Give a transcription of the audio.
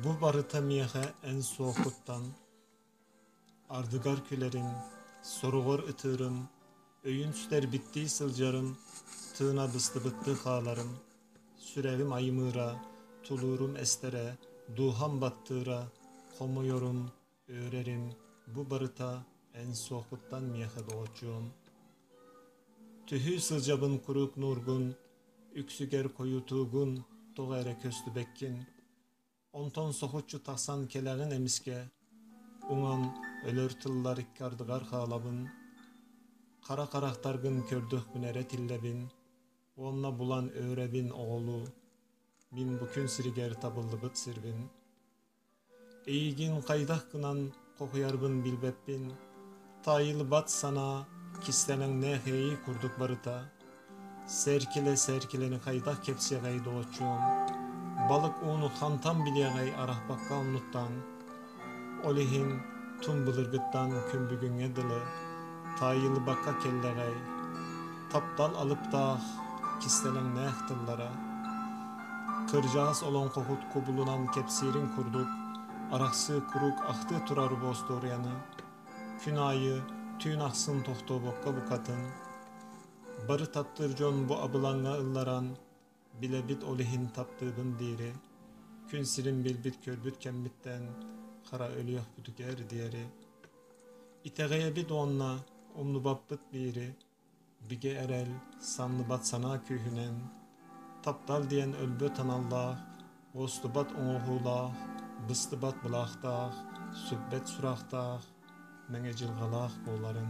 Bu barıta miyehe en soğukuttan, ardıgar külerim, sorugor ıtırım, öyünçler bitti sılcarım, tığına bıstı bıttı ağlarım, sürevim aymıra, tulurum estere, duham battıra, komuyorum, öğrerim, bu barıta en soğukuttan miyehe doğucuğum. Tühü sılcabın kuruk nurgun, üksüger koyu tuğgun, toğere köstü bekkin, onton soğutçu taksan keleğin emiske, uğan ölür tıllar ikkardıgar halabın, kara karaktargın kördük bünere tillebin, onna bulan öğrebin oğlu, bin bükün siriger tabıldı bıt sirbin, eğigin kaydak kınan kokuyarbın bilbebbin, tayıl bat sana, kislenen ne heyi kurduk barıta, serkile serkileni kaydak kepsiye gaydı oçum, balık unu hantam biliyagay arah bakka unuttan, olihin tüm bılırgıttan kümbügün edılı, tayılı bakka kellegay, tapdal alıp dağ, kistelen ne ehtıllara, kırcağız olan kokut kubulunan kepsirin kurduk, araksı kuruk ahtı turar bostor yanı, kün ayı tüyn aksın tohto bokka bu katın, barı tattırcon bu abılanga ıllaran, bile bit olihin taptığın diri, kün sirin bilbit körbüt kembitten, kara ölüyoh büdüker diyeri, İteğeye bir donla, umlu babbıt biri, bige erel, sanlı bat sana kühünen, tapdal diyen ölbö tanallah, ostu bat oğuhullah, bıstı bat bılaqtaq, sübbet suraqtaq, menge cilgalaq boğların.